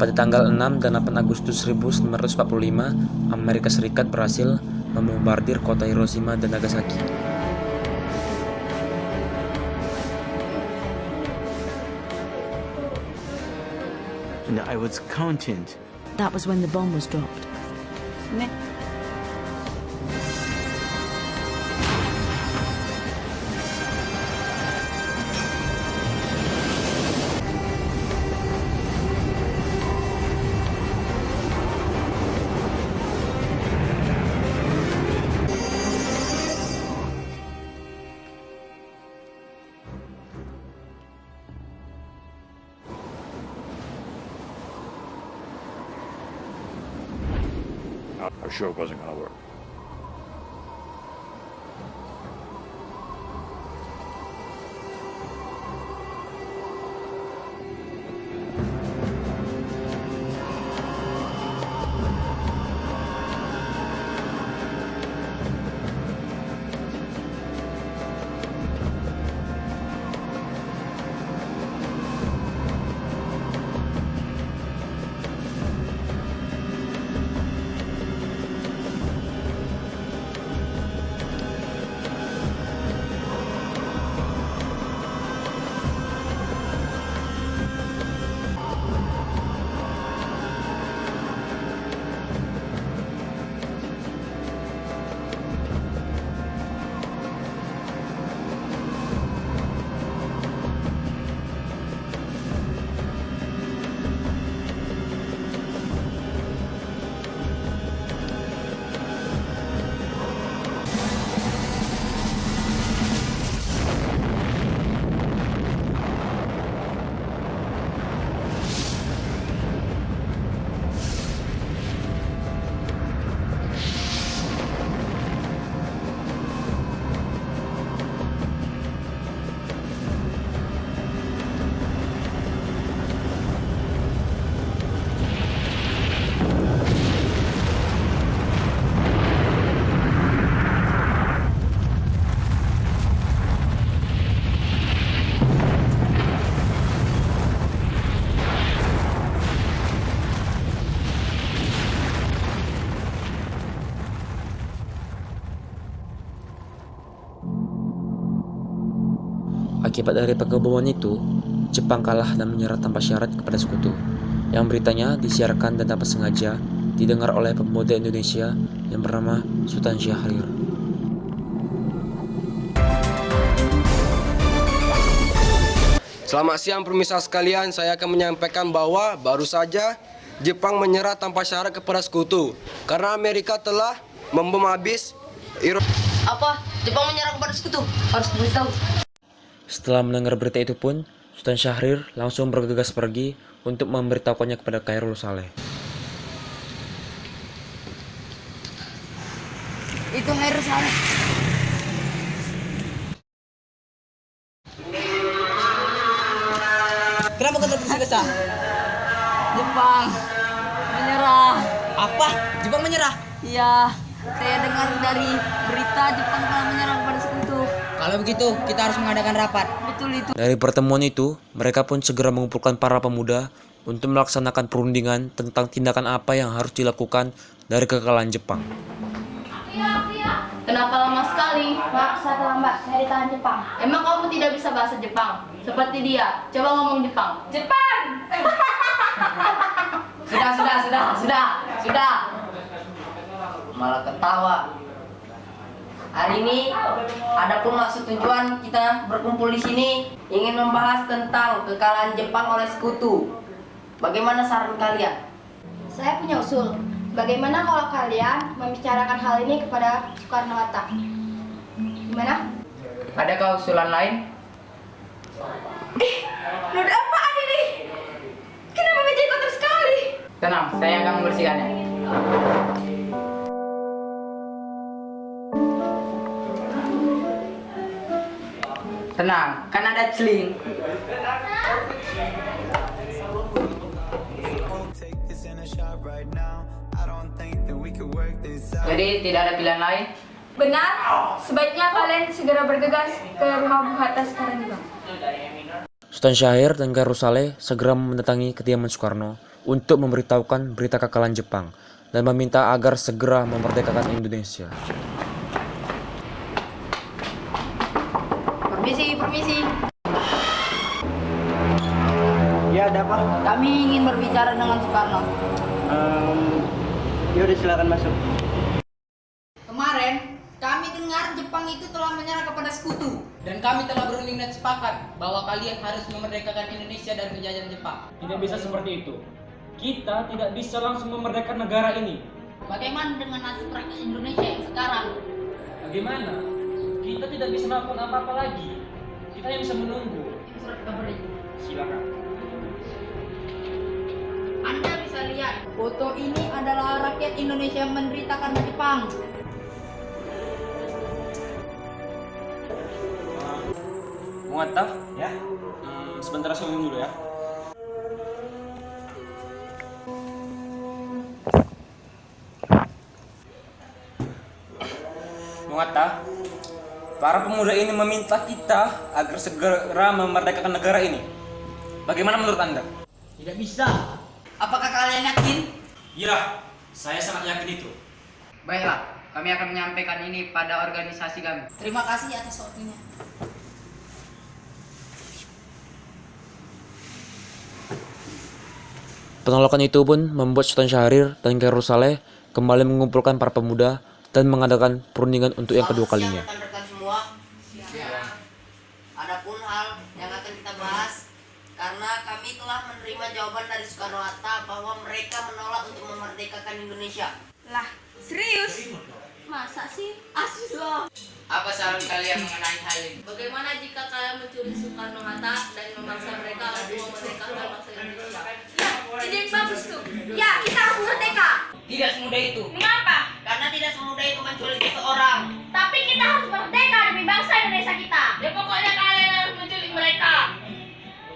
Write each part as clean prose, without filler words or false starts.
Pada tanggal 6 dan 8 Agustus 1945, Amerika Serikat berhasil membombardir kota Hiroshima dan Nagasaki. And I was content. That was when the bomb was dropped. Our show wasn't going to work. Akibat dari pengeboman itu, Jepang kalah dan menyerah tanpa syarat kepada sekutu. Yang beritanya disiarkan dan tanpa sengaja didengar oleh pemuda Indonesia yang bernama Sultan Syahrir. Selamat siang pemirsa sekalian, saya akan menyampaikan bahwa baru saja Jepang menyerah tanpa syarat kepada sekutu karena Amerika telah membom habis Apa? Jepang menyerang kepada sekutu? Harus beritahu. Setelah mendengar berita itu pun, Sultan Syahrir langsung bergegas pergi untuk memberitahukannya kepada Khairul Saleh. Itu Khairul Saleh. Kenapa kau tergesa-gesa? Jepang menyerah. Apa? Jepang menyerah? Iya, saya dengar dari berita Jepang telah menyerang kepada sekutu. Kalau begitu, kita harus mengadakan rapat. Betul itu. Dari pertemuan itu, mereka pun segera mengumpulkan para pemuda untuk melaksanakan perundingan tentang tindakan apa yang harus dilakukan dari kekalahan Jepang. Kenapa lama sekali? Maaf, saya terlambat. Saya ditahan Jepang. Emang kamu tidak bisa bahasa Jepang? Seperti dia. Coba ngomong Jepang. Jepang! Sudah. Malah ketawa. Hari ini, adapun maksud tujuan kita berkumpul di sini ingin membahas tentang kekalahan Jepang oleh sekutu. Bagaimana saran kalian? Saya punya usul. Bagaimana kalau kalian membicarakan hal ini kepada Soekarno-Hatta? Gimana? Adakah usulan lain? Noda apaan ini? Kenapa meja kotor sekali? Tenang, saya akan membersihkannya. Tenang, kan ada celing. Jadi tidak ada pilihan lain? Benar, sebaiknya kalian segera bergegas ke rumah Bu Hatta sekarang juga. Sultan Syahrir dan Khairul Saleh segera mendatangi kediaman Soekarno untuk memberitahukan berita kekalahan Jepang dan meminta agar segera memerdekakan Indonesia. Permisi, permisi. Ya, ada apa? Kami ingin berbicara dengan Soekarno. Yaudah, silakan masuk. Kemarin, kami dengar Jepang itu telah menyerah kepada sekutu. Dan kami telah berunding dan sepakat bahwa kalian harus memerdekakan Indonesia dari penjajahan Jepang. Tidak bisa seperti itu. Kita tidak bisa langsung memerdekakan negara ini. Bagaimana dengan nasib rakyat Indonesia yang sekarang? Bagaimana? Kita tidak bisa melakukan apa-apa lagi. Kita hanya bisa menunggu. Ini surat kabar itu. Silakan. Anda bisa lihat, foto ini adalah rakyat Indonesia menderita karena Jepang. Mengatah? Ya. Sebentar saya minum dulu ya. Mengatah? Para pemuda ini meminta kita agar segera memerdekakan negara ini. Bagaimana menurut Anda? Tidak bisa. Apakah kalian yakin? Ya, saya sangat yakin itu. Baiklah, kami akan menyampaikan ini pada organisasi kami. Terima kasih atas waktunya. Penolakan itu pun membuat Sultan Syahrir dan Khairul Saleh kembali mengumpulkan para pemuda dan mengadakan perundingan untuk yang kedua kalinya. Rekan-rekan semua. Adapun hal yang akan kita bahas, karena kami telah menerima jawaban dari Soekarno-Hatta bahwa mereka menolak untuk memerdekakan Indonesia. Lah, serius? Masa sih? Asli loh. Apa saran kalian mengenai hal ini? Bagaimana jika kalian mencuri Soekarno-Hatta dan memaksa mereka untuk memerdekakan bangsa Indonesia? Ya, ide yang bagus tuh. Ya, kita harus merdeka. Tidak semudah itu. Mengapa? Karena tidak semudah itu menculik seseorang. Tapi kita harus merdeka demi bangsa Indonesia kita. Ya pokoknya kalian harus menculik mereka.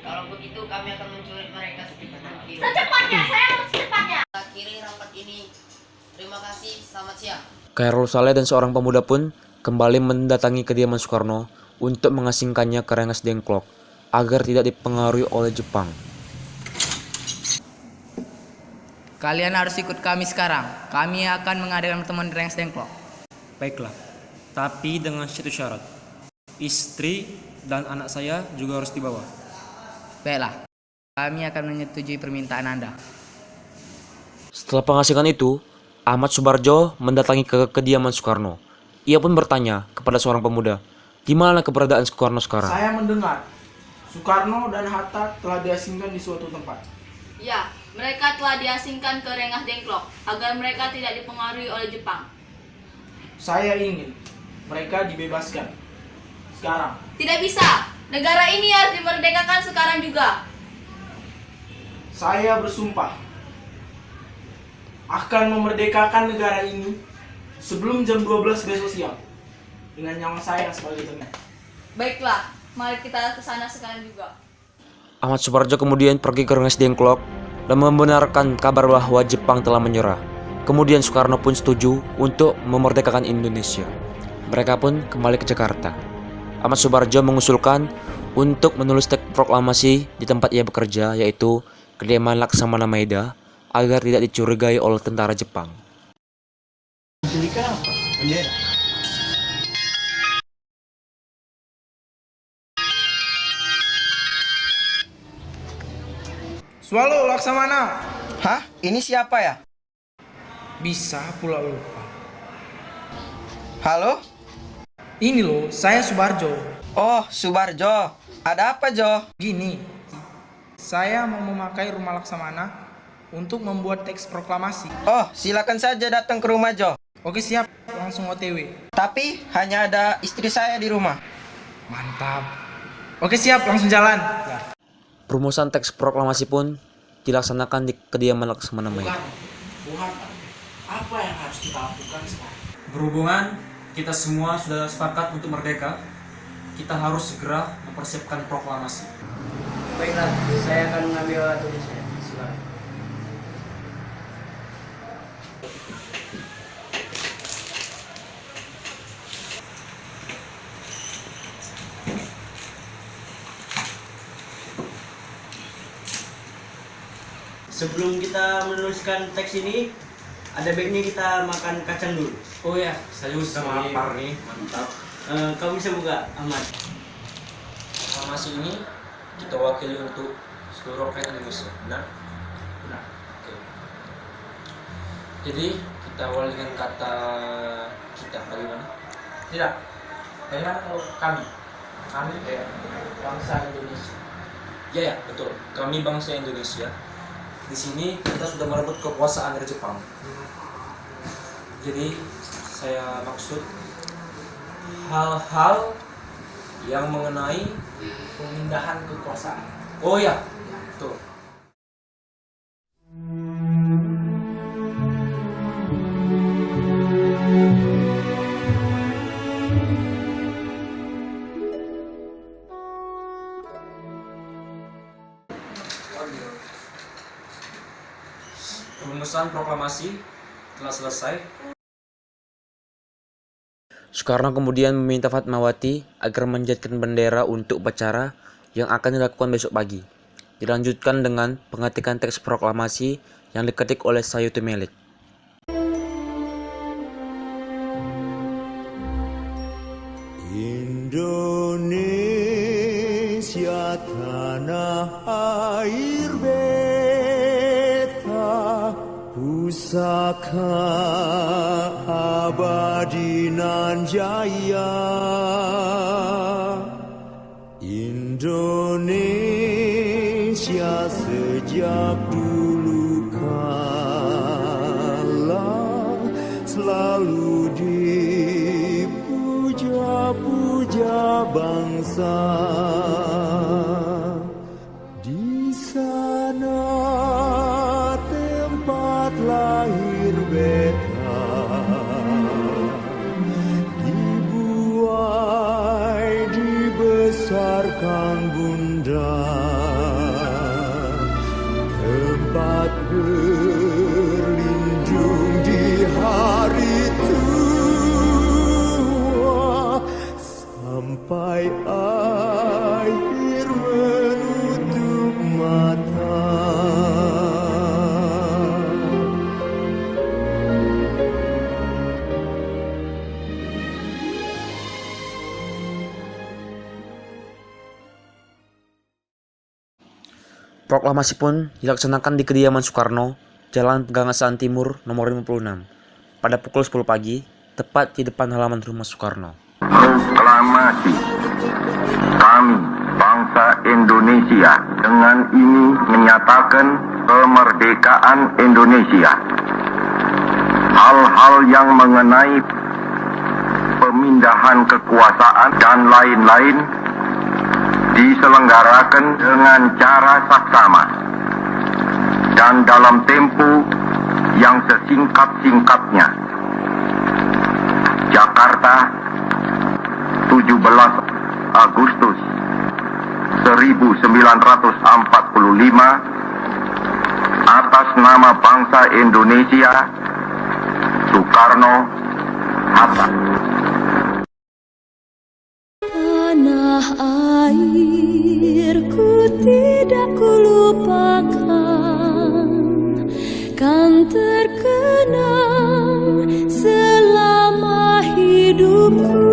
Kalau begitu kami akan menculik mereka secepatnya. Secepatnya, saya harus secepatnya. Akhiri rapat ini. Terima kasih, selamat siang. Khairul Saleh dan seorang pemuda pun kembali mendatangi kediaman Soekarno untuk mengasingkannya ke Rengas Dengklok agar tidak dipengaruhi oleh Jepang. Kalian harus ikut kami sekarang. Kami akan mengadakan pertemuan di Rengas Dengklok. Baiklah, tapi dengan satu syarat. Istri dan anak saya juga harus dibawa. Baiklah, kami akan menyetujui permintaan Anda. Setelah pengasingan itu, Ahmad Subarjo mendatangi ke kediaman Soekarno. Ia pun bertanya kepada seorang pemuda, di mana keberadaan Soekarno sekarang? Saya mendengar Soekarno dan Hatta telah diasingkan di suatu tempat. Ya, mereka telah diasingkan ke Rengas Dengklok agar mereka tidak dipengaruhi oleh Jepang. Saya ingin mereka dibebaskan sekarang. Tidak bisa. Negara ini harus dimerdekakan sekarang juga. Saya bersumpah akan memerdekakan negara ini sebelum jam 12 besok siang dengan nyawa saya sebagai teman. Baiklah, mari kita ke sana sekarang juga. Ahmad Subarjo kemudian pergi ke Rengas Dengklok dan membenarkan kabar bahwa Jepang telah menyerah. Kemudian Soekarno pun setuju untuk memerdekakan Indonesia. Mereka pun kembali ke Jakarta. Ahmad Subarjo mengusulkan untuk menulis teks proklamasi di tempat ia bekerja, yaitu kediaman Laksamana Maeda, agar tidak dicurigai oleh tentara Jepang. Penculikan apa? Bendera. Swallow Laksamana. Hah? Ini siapa ya? Bisa pula lupa. Halo? Ini loh, saya Subarjo. Oh, Subarjo. Ada apa, Jo? Gini, saya mau memakai rumah Laksamana untuk membuat teks proklamasi. Oh, silakan saja datang ke rumah, Jo. Oke, siap. Langsung OTW. Tapi hanya ada istri saya di rumah. Mantap. Oke, siap. Langsung jalan. Perumusan teks proklamasi pun dilaksanakan di kediaman Laksamana Maeda. Tuhan, apa yang harus kita lakukan sekarang? Berhubungan kita semua sudah sepakat untuk merdeka, kita harus segera mempersiapkan proklamasi. Baiklah, saya akan mengambil alat tulis saya. Silakan. sebelum kita menuliskan teks ini, ada baiknya kita makan kacang dulu. Oh ya, saya juga sudah lapar nih, mantap. Kamu bisa buka, Ahmad. Proklamasi ini kita wakili untuk seluruh rakyat Indonesia, benar? Benar. Oke. Jadi kita awal dengan kata kita, bagaimana? Tidak. Bagaimana kalau kami? Kami bangsa Indonesia. Ya, betul. Kami bangsa Indonesia. Di sini kita sudah merebut kekuasaan dari Jepang. Jadi saya maksud hal-hal yang mengenai Pemindahan kekuasaan. oh ya, betul. Rumusan proklamasi telah selesai. Soekarno kemudian meminta Fatmawati agar menjadikan bendera untuk upacara yang akan dilakukan besok pagi. Dilanjutkan dengan pengetikan teks proklamasi yang diketik oleh Sayuti Melik. Indonesia tanah air beta, pusaka abadi nan jaya. Indonesia sejak dulu kala selalu dipuja-puja bangsa. Di sana tempat lahir beta, dibuai dibesarkan bunda, tempat berlindung di hari tua, sampai akhir menutup mata. Proklamasi pun dilaksanakan di kediaman Soekarno, Jalan Pegangsaan Timur nomor 56, pada pukul 10 pagi, tepat di depan halaman rumah Soekarno. Proklamasi kami, bangsa Indonesia, dengan ini menyatakan kemerdekaan Indonesia. Hal-hal yang mengenai pemindahan kekuasaan dan lain-lain diselenggarakan dengan cara saksama dan dalam tempo yang sesingkat-singkatnya. Jakarta, 17 Agustus 1945, atas nama bangsa Indonesia, Soekarno-Hatta. Tanah airku tidak kulupakan, kan terkenang selama hidupku.